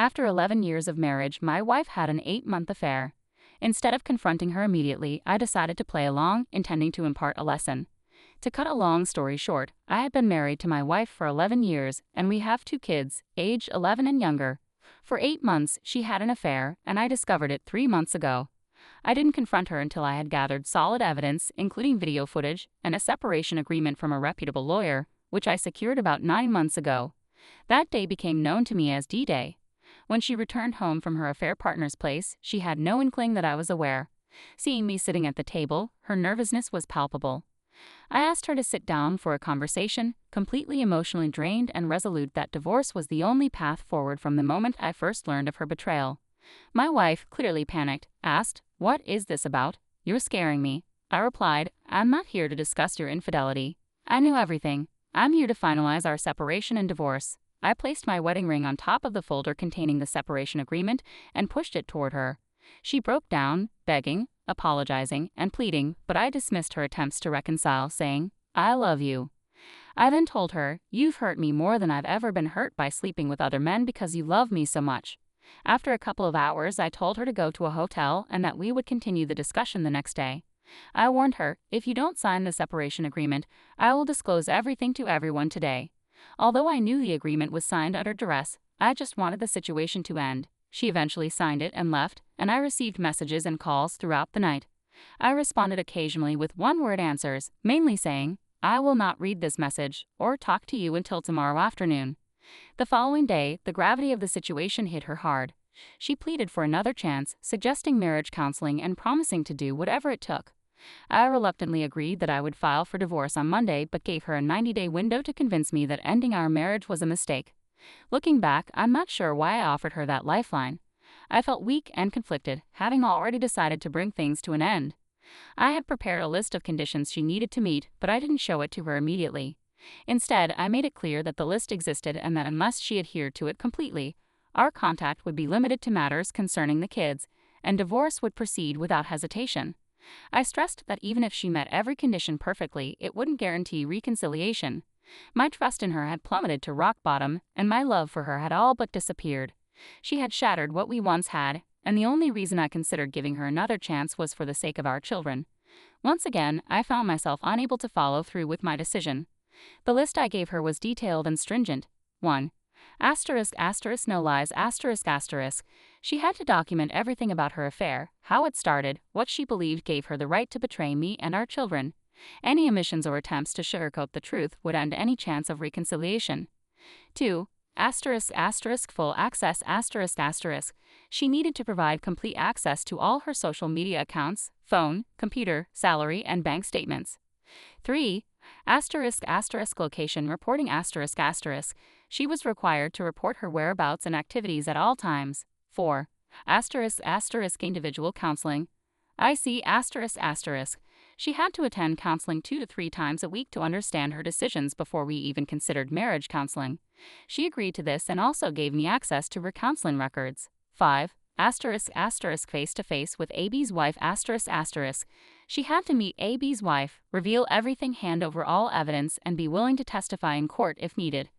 After 11 years of marriage, my wife had an 8-month affair. Instead of confronting her immediately, I decided to play along, intending to impart a lesson. To cut a long story short, I had been married to my wife for 11 years, and we have 2 kids, aged 11 and younger. For 8 months, she had an affair, and I discovered it 3 months ago. I didn't confront her until I had gathered solid evidence, including video footage and a separation agreement from a reputable lawyer, which I secured about 9 months ago. That day became known to me as D-Day. When she returned home from her affair partner's place, she had no inkling that I was aware. Seeing me sitting at the table, her nervousness was palpable. I asked her to sit down for a conversation, completely emotionally drained and resolute that divorce was the only path forward from the moment I first learned of her betrayal. My wife, clearly panicked, asked, "What is this about? You're scaring me." I replied, "I'm not here to discuss your infidelity. I knew everything. I'm here to finalize our separation and divorce." I placed my wedding ring on top of the folder containing the separation agreement and pushed it toward her. She broke down, begging, apologizing, and pleading, but I dismissed her attempts to reconcile, saying, "I love you." I then told her, "You've hurt me more than I've ever been hurt by sleeping with other men because you love me so much." After a couple of hours, I told her to go to a hotel and that we would continue the discussion the next day. I warned her, "If you don't sign the separation agreement, I will disclose everything to everyone today." Although I knew the agreement was signed under duress, I just wanted the situation to end. She eventually signed it and left, and I received messages and calls throughout the night. I responded occasionally with one-word answers, mainly saying, "I will not read this message," or "talk to you until tomorrow afternoon." The following day, the gravity of the situation hit her hard. She pleaded for another chance, suggesting marriage counseling and promising to do whatever it took. I reluctantly agreed that I would file for divorce on Monday, but gave her a 90-day window to convince me that ending our marriage was a mistake. Looking back, I'm not sure why I offered her that lifeline. I felt weak and conflicted, having already decided to bring things to an end. I had prepared a list of conditions she needed to meet, but I didn't show it to her immediately. Instead, I made it clear that the list existed and that unless she adhered to it completely, our contact would be limited to matters concerning the kids, and divorce would proceed without hesitation. I stressed that even if she met every condition perfectly, it wouldn't guarantee reconciliation. My trust in her had plummeted to rock bottom, and my love for her had all but disappeared. She had shattered what we once had, and the only reason I considered giving her another chance was for the sake of our children. Once again, I found myself unable to follow through with my decision. The list I gave her was detailed and stringent. 1. No lies, She had to document everything about her affair, how it started, what she believed gave her the right to betray me and our children. Any omissions or attempts to sugarcoat the truth would end any chance of reconciliation. 2. Full access, She needed to provide complete access to all her social media accounts, phone, computer, salary, and bank statements. 3. Location reporting, She was required to report her whereabouts and activities at all times. 4. Individual counseling. She had to attend counseling 2 to 3 times a week to understand her decisions before we even considered marriage counseling. She agreed to this and also gave me access to her counseling records. 5. Face-to-face with AB's wife, She had to meet AB's wife, reveal everything, hand over all evidence, and be willing to testify in court if needed.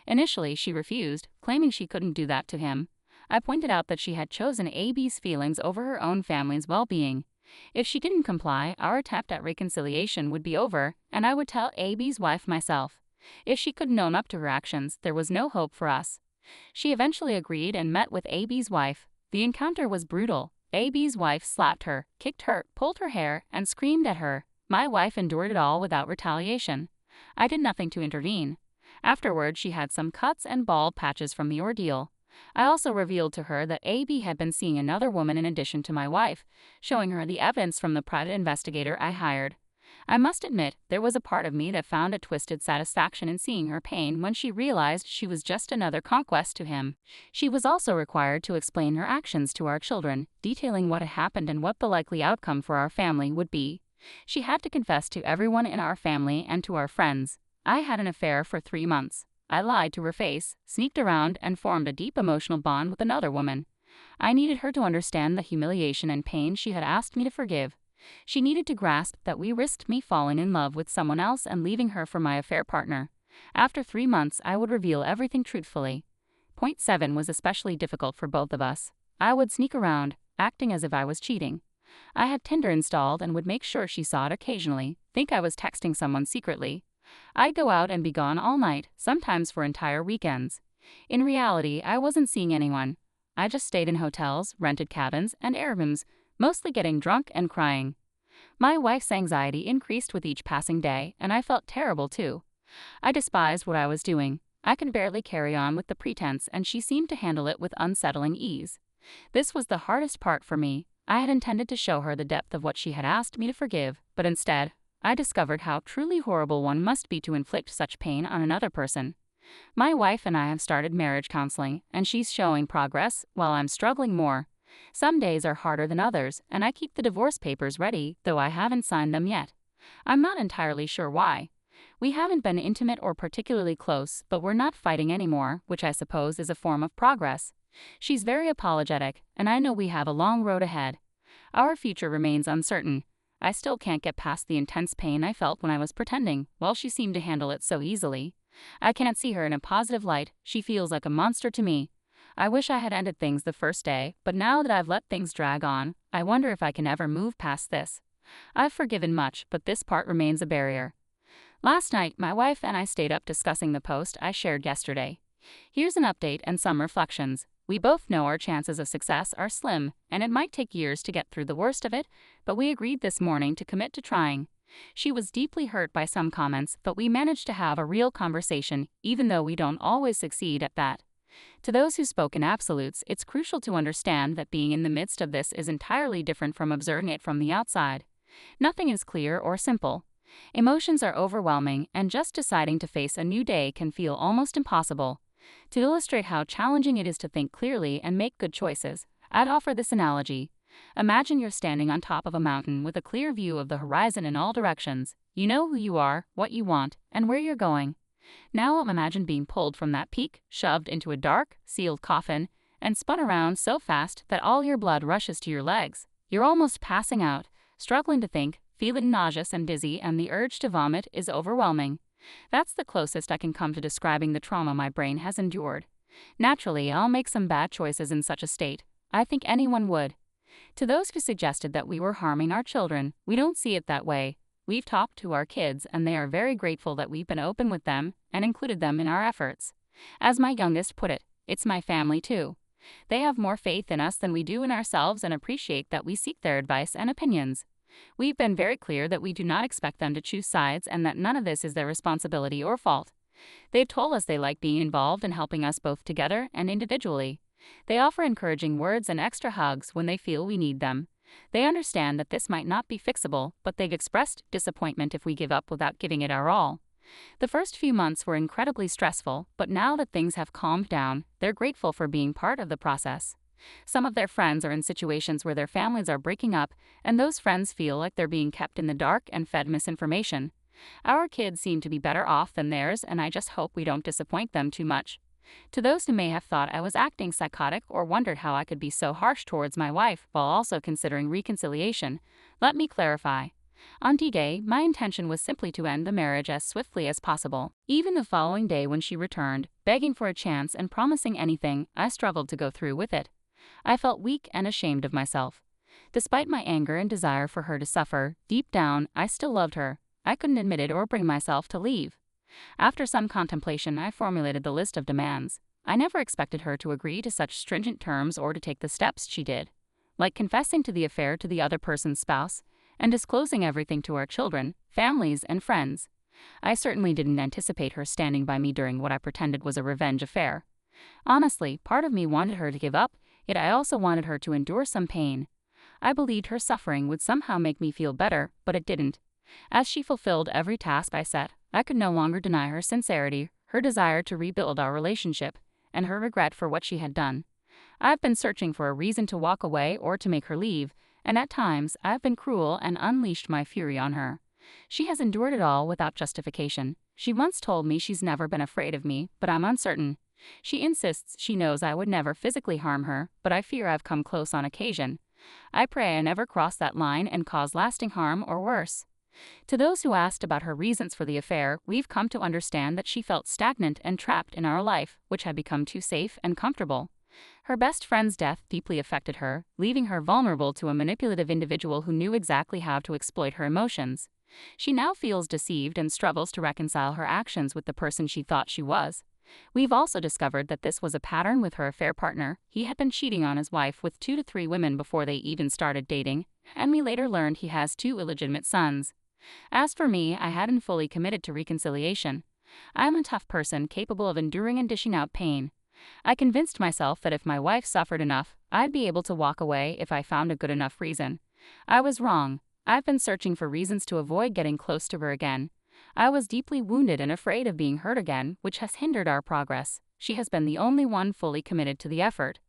Initially, she refused, claiming she couldn't do that to him. I pointed out that she had chosen AB's feelings over her own family's well-being. If she didn't comply, our attempt at reconciliation would be over, and I would tell AB's wife myself. If she couldn't own up to her actions, there was no hope for us. She eventually agreed and met with AB's wife. The encounter was brutal. AB's wife slapped her, kicked her, pulled her hair, and screamed at her. My wife endured it all without retaliation. I did nothing to intervene. Afterward, she had some cuts and bald patches from the ordeal. I also revealed to her that AB had been seeing another woman in addition to my wife, showing her the evidence from the private investigator I hired. I must admit, there was a part of me that found a twisted satisfaction in seeing her pain when she realized she was just another conquest to him. She was also required to explain her actions to our children, detailing what had happened and what the likely outcome for our family would be. She had to confess to everyone in our family and to our friends. I had an affair for 3 months. I lied to her face, sneaked around, and formed a deep emotional bond with another woman. I needed her to understand the humiliation and pain she had asked me to forgive. She needed to grasp that we risked me falling in love with someone else and leaving her for my affair partner. After 3 months, I would reveal everything truthfully. Point 7 was especially difficult for both of us. I would sneak around, acting as if I was cheating. I had Tinder installed and would make sure she saw it occasionally, think I was texting someone secretly. I'd go out and be gone all night, sometimes for entire weekends. In reality, I wasn't seeing anyone. I just stayed in hotels, rented cabins, and Airbnbs, mostly getting drunk and crying. My wife's anxiety increased with each passing day, and I felt terrible too. I despised what I was doing. I could barely carry on with the pretense, and she seemed to handle it with unsettling ease. This was the hardest part for me. I had intended to show her the depth of what she had asked me to forgive, but instead, I discovered how truly horrible one must be to inflict such pain on another person. My wife and I have started marriage counseling, and she's showing progress, while I'm struggling more. Some days are harder than others, and I keep the divorce papers ready, though I haven't signed them yet. I'm not entirely sure why. We haven't been intimate or particularly close, but we're not fighting anymore, which I suppose is a form of progress. She's very apologetic, and I know we have a long road ahead. Our future remains uncertain. I still can't get past the intense pain I felt when I was pretending, while she seemed to handle it so easily. I can't see her in a positive light. She feels like a monster to me. I wish I had ended things the first day, but now that I've let things drag on, I wonder if I can ever move past this. I've forgiven much, but this part remains a barrier. Last night, my wife and I stayed up discussing the post I shared yesterday. Here's an update and some reflections. We both know our chances of success are slim, and it might take years to get through the worst of it, but we agreed this morning to commit to trying. She was deeply hurt by some comments, but we managed to have a real conversation, even though we don't always succeed at that. To those who spoke in absolutes, it's crucial to understand that being in the midst of this is entirely different from observing it from the outside. Nothing is clear or simple. Emotions are overwhelming, and just deciding to face a new day can feel almost impossible. To illustrate how challenging it is to think clearly and make good choices, I'd offer this analogy. Imagine you're standing on top of a mountain with a clear view of the horizon in all directions. You know who you are, what you want, and where you're going. Now imagine being pulled from that peak, shoved into a dark, sealed coffin, and spun around so fast that all your blood rushes to your legs. You're almost passing out, struggling to think, feeling nauseous and dizzy, and the urge to vomit is overwhelming. That's the closest I can come to describing the trauma my brain has endured. Naturally, I'll make some bad choices in such a state. I think anyone would. To those who suggested that we were harming our children, we don't see it that way. We've talked to our kids, and they are very grateful that we've been open with them and included them in our efforts. As my youngest put it, it's my family too. They have more faith in us than we do in ourselves and appreciate that we seek their advice and opinions. We've been very clear that we do not expect them to choose sides and that none of this is their responsibility or fault. They've told us they like being involved and helping us both together and individually. They offer encouraging words and extra hugs when they feel we need them. They understand that this might not be fixable, but they've expressed disappointment if we give up without giving it our all. The first few months were incredibly stressful, but now that things have calmed down, they're grateful for being part of the process. Some of their friends are in situations where their families are breaking up, and those friends feel like they're being kept in the dark and fed misinformation. Our kids seem to be better off than theirs, and I just hope we don't disappoint them too much. To those who may have thought I was acting psychotic or wondered how I could be so harsh towards my wife while also considering reconciliation, let me clarify. On D-Day, my intention was simply to end the marriage as swiftly as possible. Even the following day when she returned, begging for a chance and promising anything, I struggled to go through with it. I felt weak and ashamed of myself. Despite my anger and desire for her to suffer, deep down, I still loved her. I couldn't admit it or bring myself to leave. After some contemplation, I formulated the list of demands. I never expected her to agree to such stringent terms or to take the steps she did, like confessing to the affair to the other person's spouse and disclosing everything to our children, families, and friends. I certainly didn't anticipate her standing by me during what I pretended was a revenge affair. Honestly, part of me wanted her to give up, yet I also wanted her to endure some pain. I believed her suffering would somehow make me feel better, but it didn't. As she fulfilled every task I set, I could no longer deny her sincerity, her desire to rebuild our relationship, and her regret for what she had done. I've been searching for a reason to walk away or to make her leave, and at times I've been cruel and unleashed my fury on her. She has endured it all without justification. She once told me she's never been afraid of me, but I'm uncertain. She insists she knows I would never physically harm her, but I fear I've come close on occasion. I pray I never cross that line and cause lasting harm or worse. To those who asked about her reasons for the affair, we've come to understand that she felt stagnant and trapped in our life, which had become too safe and comfortable. Her best friend's death deeply affected her, leaving her vulnerable to a manipulative individual who knew exactly how to exploit her emotions. She now feels deceived and struggles to reconcile her actions with the person she thought she was. We've also discovered that this was a pattern with her affair partner. He had been cheating on his wife with 2 to 3 women before they even started dating, and we later learned he has 2 illegitimate sons. As for me, I hadn't fully committed to reconciliation. I'm a tough person capable of enduring and dishing out pain. I convinced myself that if my wife suffered enough, I'd be able to walk away if I found a good enough reason. I was wrong. I've been searching for reasons to avoid getting close to her again. I was deeply wounded and afraid of being hurt again, which has hindered our progress. She has been the only one fully committed to the effort.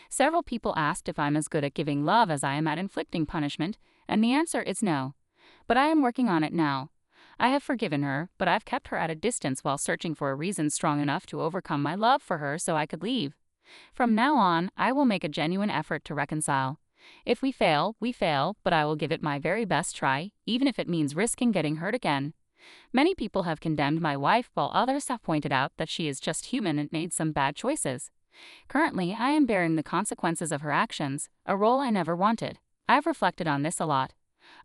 Several people asked if I'm as good at giving love as I am at inflicting punishment, and the answer is no. But I am working on it now. I have forgiven her, but I've kept her at a distance while searching for a reason strong enough to overcome my love for her so I could leave. From now on, I will make a genuine effort to reconcile. If we fail, but I will give it my very best try, even if it means risking getting hurt again. Many people have condemned my wife, while others have pointed out that she is just human and made some bad choices. Currently, I am bearing the consequences of her actions, a role I never wanted. I've reflected on this a lot.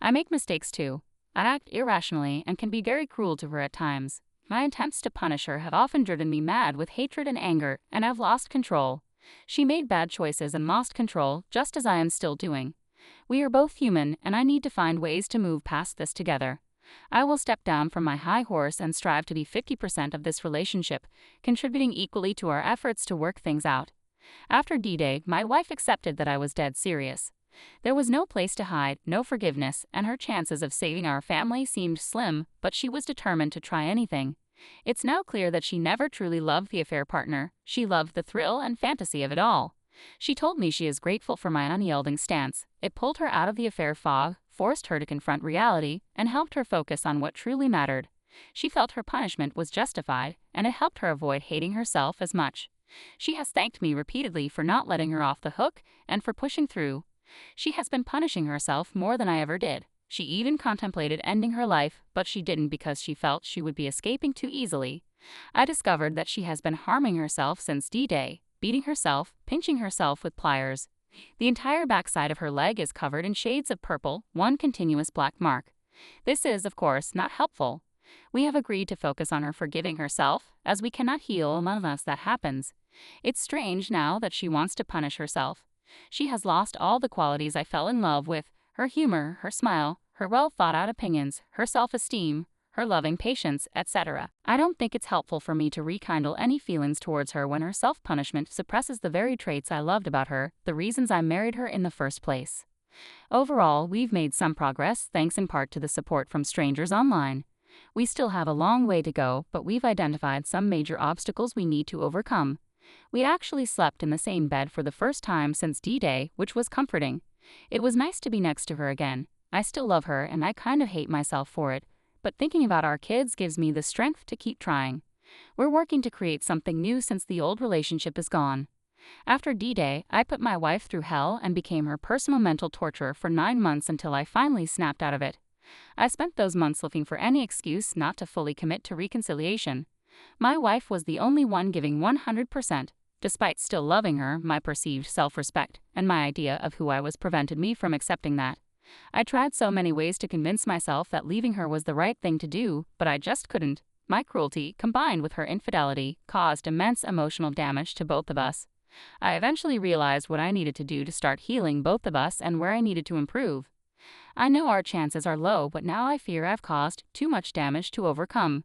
I make mistakes too. I act irrationally and can be very cruel to her at times. My attempts to punish her have often driven me mad with hatred and anger, and I've lost control. She made bad choices and lost control, just as I am still doing. We are both human, and I need to find ways to move past this together. I will step down from my high horse and strive to be 50% of this relationship, contributing equally to our efforts to work things out. After D-Day, my wife accepted that I was dead serious. There was no place to hide, no forgiveness, and her chances of saving our family seemed slim, but she was determined to try anything. It's now clear that she never truly loved the affair partner. She loved the thrill and fantasy of it all. She told me she is grateful for my unyielding stance. It pulled her out of the affair fog, forced her to confront reality, and helped her focus on what truly mattered. She felt her punishment was justified, and it helped her avoid hating herself as much. She has thanked me repeatedly for not letting her off the hook and for pushing through. She has been punishing herself more than I ever did. She even contemplated ending her life, but she didn't because she felt she would be escaping too easily. I discovered that she has been harming herself since D-Day, beating herself, pinching herself with pliers. The entire backside of her leg is covered in shades of purple, one continuous black mark. This is, of course, not helpful. We have agreed to focus on her forgiving herself, as we cannot heal unless that happens. It's strange now that she wants to punish herself. She has lost all the qualities I fell in love with: her humor, her smile, her well-thought-out opinions, her self-esteem, her loving patience, etc. I don't think it's helpful for me to rekindle any feelings towards her when her self-punishment suppresses the very traits I loved about her, the reasons I married her in the first place. Overall, we've made some progress, thanks in part to the support from strangers online. We still have a long way to go, but we've identified some major obstacles we need to overcome. We actually slept in the same bed for the first time since D-Day, which was comforting. It was nice to be next to her again. I still love her and I kind of hate myself for it, but thinking about our kids gives me the strength to keep trying. We're working to create something new since the old relationship is gone. After D-Day, I put my wife through hell and became her personal mental torturer for 9 months until I finally snapped out of it. I spent those months looking for any excuse not to fully commit to reconciliation. My wife was the only one giving 100%. Despite still loving her, my perceived self-respect and my idea of who I was prevented me from accepting that. I tried so many ways to convince myself that leaving her was the right thing to do, but I just couldn't. My cruelty, combined with her infidelity, caused immense emotional damage to both of us. I eventually realized what I needed to do to start healing both of us and where I needed to improve. I know our chances are low, but now I fear I've caused too much damage to overcome.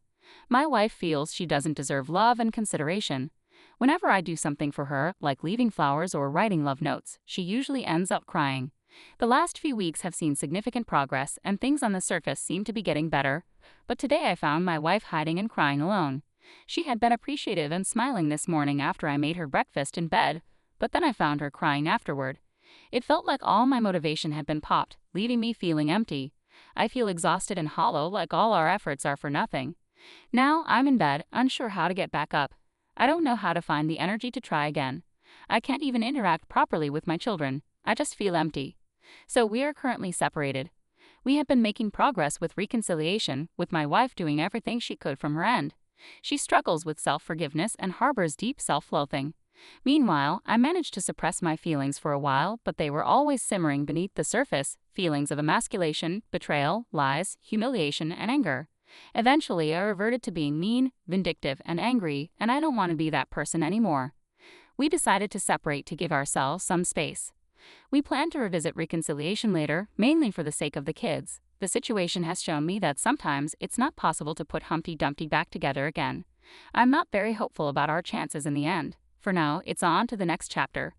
My wife feels she doesn't deserve love and consideration. Whenever I do something for her, like leaving flowers or writing love notes, she usually ends up crying. The last few weeks have seen significant progress, and things on the surface seem to be getting better, but today I found my wife hiding and crying alone. She had been appreciative and smiling this morning after I made her breakfast in bed, but then I found her crying afterward. It felt like all my motivation had been popped, leaving me feeling empty. I feel exhausted and hollow, like all our efforts are for nothing. Now I'm in bed, unsure how to get back up. I don't know how to find the energy to try again. I can't even interact properly with my children. I just feel empty. So we are currently separated. We had been making progress with reconciliation, with my wife doing everything she could from her end. She struggles with self-forgiveness and harbors deep self-loathing. Meanwhile, I managed to suppress my feelings for a while, but they were always simmering beneath the surface, feelings of emasculation, betrayal, lies, humiliation, and anger. Eventually, I reverted to being mean, vindictive, and angry, and I don't want to be that person anymore. We decided to separate to give ourselves some space. We plan to revisit reconciliation later, mainly for the sake of the kids. The situation has shown me that sometimes it's not possible to put Humpty Dumpty back together again. I'm not very hopeful about our chances in the end. For now, it's on to the next chapter.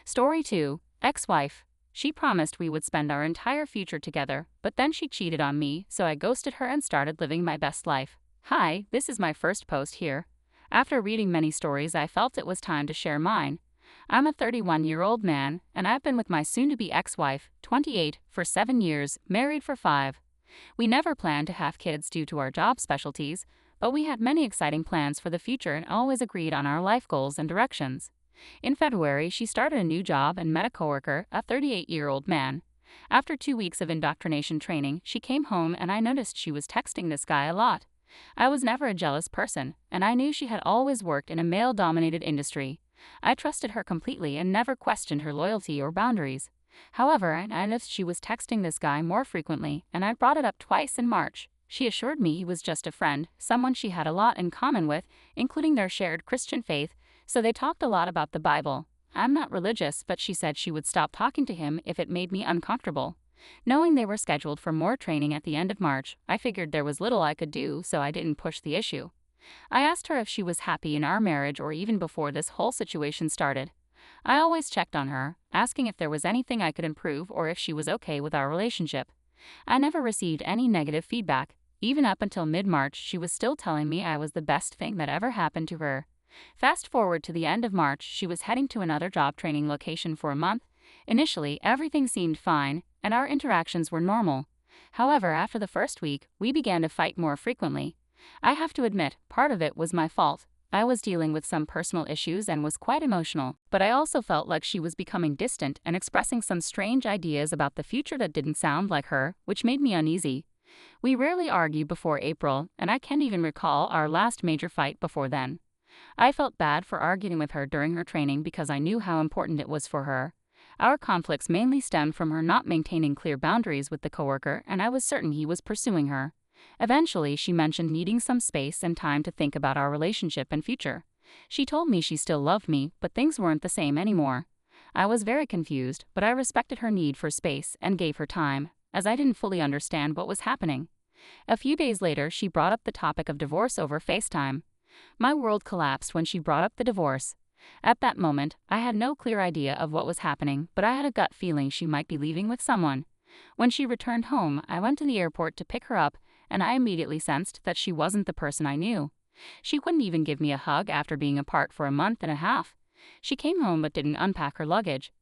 Story 2. Ex-wife. She promised we would spend our entire future together, but then she cheated on me, so I ghosted her and started living my best life. Hi, this is my first post here. After reading many stories, I felt it was time to share mine. I'm a 31-year-old man, and I've been with my soon-to-be ex-wife, 28, for 7 years, married for 5. We never planned to have kids due to our job specialties, but we had many exciting plans for the future and always agreed on our life goals and directions. In February, she started a new job and met a coworker, a 38-year-old man. After 2 weeks of indoctrination training, she came home and I noticed she was texting this guy a lot. I was never a jealous person, and I knew she had always worked in a male-dominated industry. I trusted her completely and never questioned her loyalty or boundaries. However, I noticed she was texting this guy more frequently, and I brought it up twice in March. She assured me he was just a friend, someone she had a lot in common with, including their shared Christian faith, so they talked a lot about the Bible. I'm not religious, but she said she would stop talking to him if it made me uncomfortable. Knowing they were scheduled for more training at the end of March, I figured there was little I could do, so I didn't push the issue. I asked her if she was happy in our marriage or even before this whole situation started. I always checked on her, asking if there was anything I could improve or if she was okay with our relationship. I never received any negative feedback. Even up until mid-March, she was still telling me I was the best thing that ever happened to her. Fast forward to the end of March, she was heading to another job training location for a month. Initially, everything seemed fine, and our interactions were normal. However, after the first week, we began to fight more frequently. I have to admit, part of it was my fault. I was dealing with some personal issues and was quite emotional, but I also felt like she was becoming distant and expressing some strange ideas about the future that didn't sound like her, which made me uneasy. We rarely argued before April, and I can't even recall our last major fight before then. I felt bad for arguing with her during her training because I knew how important it was for her. Our conflicts mainly stemmed from her not maintaining clear boundaries with the coworker, and I was certain he was pursuing her. Eventually, she mentioned needing some space and time to think about our relationship and future. She told me she still loved me, but things weren't the same anymore. I was very confused, but I respected her need for space and gave her time, as I didn't fully understand what was happening. A few days later, she brought up the topic of divorce over FaceTime. My world collapsed when she brought up the divorce. At that moment, I had no clear idea of what was happening, but I had a gut feeling she might be leaving with someone. When she returned home, I went to the airport to pick her up, and I immediately sensed that she wasn't the person I knew. She wouldn't even give me a hug after being apart for a month and a half. She came home but didn't unpack her luggage.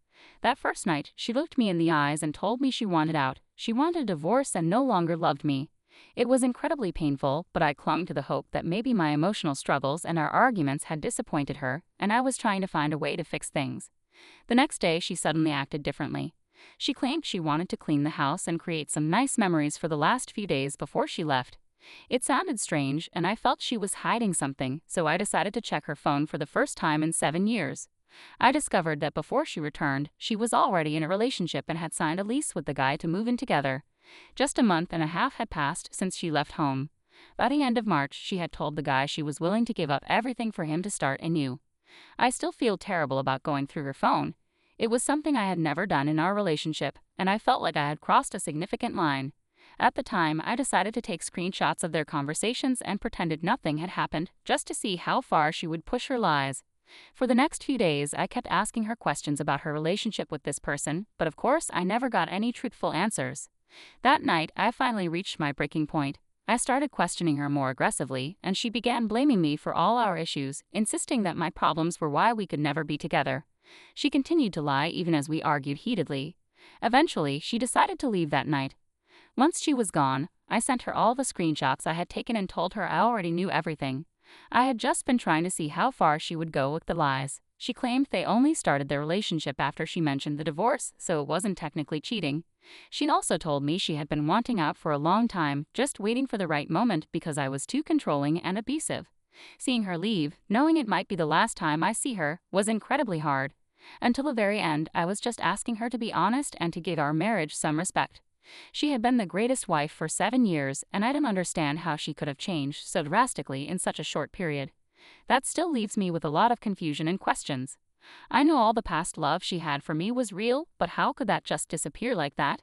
That first night, she looked me in the eyes and told me she wanted out. She wanted a divorce and no longer loved me. It was incredibly painful, but I clung to the hope that maybe my emotional struggles and our arguments had disappointed her, and I was trying to find a way to fix things. The next day, she suddenly acted differently. She claimed she wanted to clean the house and create some nice memories for the last few days before she left. It sounded strange, and I felt she was hiding something, so I decided to check her phone for the first time in 7 years. I discovered that before she returned, she was already in a relationship and had signed a lease with the guy to move in together. Just a month and a half had passed since she left home. By the end of March, she had told the guy she was willing to give up everything for him to start anew. I still feel terrible about going through her phone. It was something I had never done in our relationship, and I felt like I had crossed a significant line. At the time, I decided to take screenshots of their conversations and pretended nothing had happened, just to see how far she would push her lies. For the next few days, I kept asking her questions about her relationship with this person, but of course, I never got any truthful answers. That night, I finally reached my breaking point. I started questioning her more aggressively, and she began blaming me for all our issues, insisting that my problems were why we could never be together. She continued to lie even as we argued heatedly. Eventually, she decided to leave that night. Once she was gone, I sent her all the screenshots I had taken and told her I already knew everything. I had just been trying to see how far she would go with the lies. She claimed they only started their relationship after she mentioned the divorce, so it wasn't technically cheating. She also told me she had been wanting out for a long time, just waiting for the right moment because I was too controlling and abusive. Seeing her leave, knowing it might be the last time I see her, was incredibly hard. Until the very end, I was just asking her to be honest and to give our marriage some respect. She had been the greatest wife for 7 years, and I didn't understand how she could have changed so drastically in such a short period. That still leaves me with a lot of confusion and questions. I know all the past love she had for me was real, but how could that just disappear like that?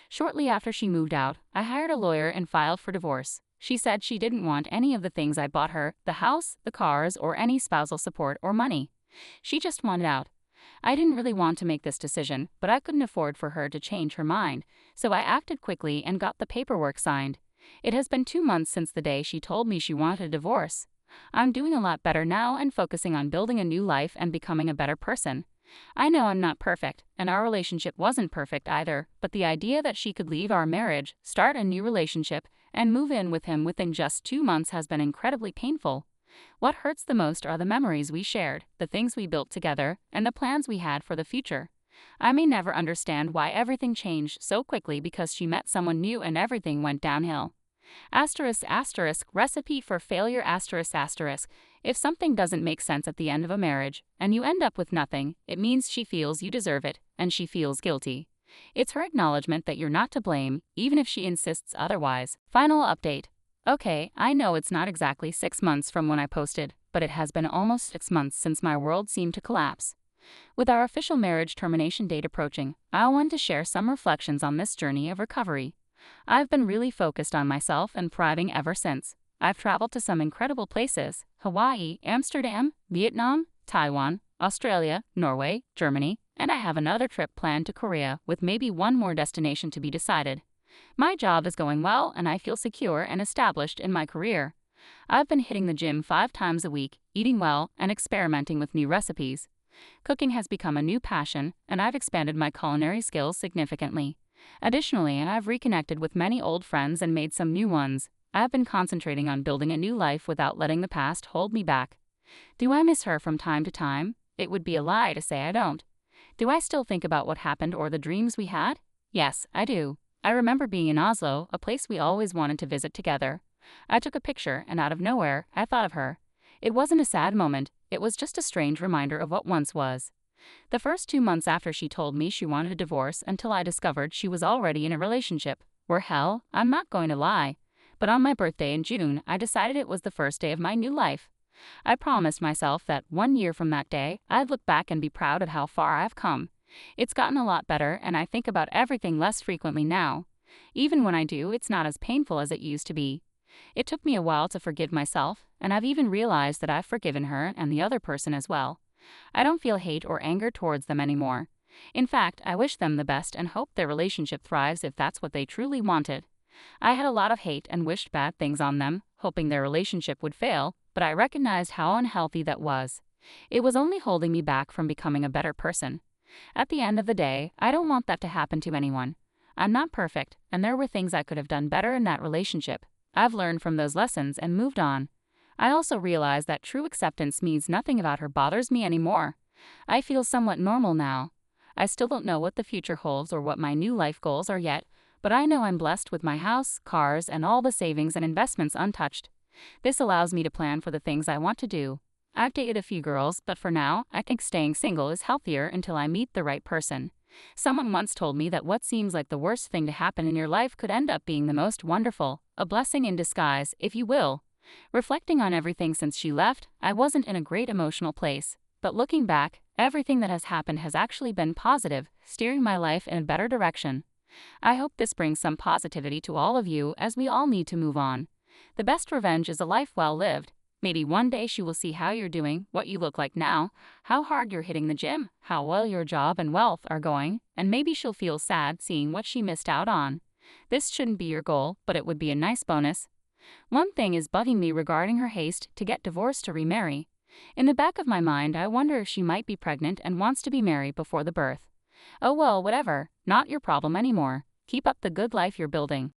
Shortly after she moved out, I hired a lawyer and filed for divorce. She said she didn't want any of the things I bought her, the house, the cars, or any spousal support or money. She just wanted out. I didn't really want to make this decision, but I couldn't afford for her to change her mind, so I acted quickly and got the paperwork signed. It has been 2 months since the day she told me she wanted a divorce. I'm doing a lot better now and focusing on building a new life and becoming a better person. I know I'm not perfect, and our relationship wasn't perfect either, but the idea that she could leave our marriage, start a new relationship, and move in with him within just 2 months has been incredibly painful. What hurts the most are the memories we shared, the things we built together, and the plans we had for the future. I may never understand why everything changed so quickly because she met someone new and everything went downhill. Asterisk asterisk recipe for failure asterisk asterisk. If something doesn't make sense at the end of a marriage, and you end up with nothing, it means she feels you deserve it, and she feels guilty. It's her acknowledgement that you're not to blame, even if she insists otherwise. Final update. Okay, I know it's not exactly 6 months from when I posted, but it has been almost 6 months since my world seemed to collapse. With our official marriage termination date approaching, I want to share some reflections on this journey of recovery. I've been really focused on myself and thriving ever since. I've traveled to some incredible places: Hawaii, Amsterdam, Vietnam, Taiwan, Australia, Norway, Germany, and I have another trip planned to Korea with maybe one more destination to be decided. My job is going well and I feel secure and established in my career. I've been hitting the gym 5 times a week, eating well, and experimenting with new recipes. Cooking has become a new passion, and I've expanded my culinary skills significantly. Additionally, I've reconnected with many old friends and made some new ones. I've been concentrating on building a new life without letting the past hold me back. Do I miss her from time to time? It would be a lie to say I don't. Do I still think about what happened or the dreams we had? Yes, I do. I remember being in Oslo, a place we always wanted to visit together. I took a picture, and out of nowhere, I thought of her. It wasn't a sad moment, it was just a strange reminder of what once was. The first 2 months after she told me she wanted a divorce until I discovered she was already in a relationship were hell, I'm not going to lie. But on my birthday in June, I decided it was the first day of my new life. I promised myself that 1 year from that day, I'd look back and be proud of how far I've come. It's gotten a lot better, and I think about everything less frequently now. Even when I do, it's not as painful as it used to be. It took me a while to forgive myself, and I've even realized that I've forgiven her and the other person as well. I don't feel hate or anger towards them anymore. In fact, I wish them the best and hope their relationship thrives if that's what they truly wanted. I had a lot of hate and wished bad things on them, hoping their relationship would fail, but I recognized how unhealthy that was. It was only holding me back from becoming a better person. At the end of the day, I don't want that to happen to anyone. I'm not perfect, and there were things I could have done better in that relationship. I've learned from those lessons and moved on. I also realize that true acceptance means nothing about her bothers me anymore. I feel somewhat normal now. I still don't know what the future holds or what my new life goals are yet, but I know I'm blessed with my house, cars, and all the savings and investments untouched. This allows me to plan for the things I want to do. I've dated a few girls, but for now, I think staying single is healthier until I meet the right person. Someone once told me that what seems like the worst thing to happen in your life could end up being the most wonderful, a blessing in disguise, if you will. Reflecting on everything since she left, I wasn't in a great emotional place. But looking back, everything that has happened has actually been positive, steering my life in a better direction. I hope this brings some positivity to all of you, as we all need to move on. The best revenge is a life well lived. Maybe one day she will see how you're doing, what you look like now, how hard you're hitting the gym, how well your job and wealth are going, and maybe she'll feel sad seeing what she missed out on. This shouldn't be your goal, but it would be a nice bonus. One thing is bugging me regarding her haste to get divorced to remarry. In the back of my mind, I wonder if she might be pregnant and wants to be married before the birth. Oh well, whatever, not your problem anymore. Keep up the good life you're building.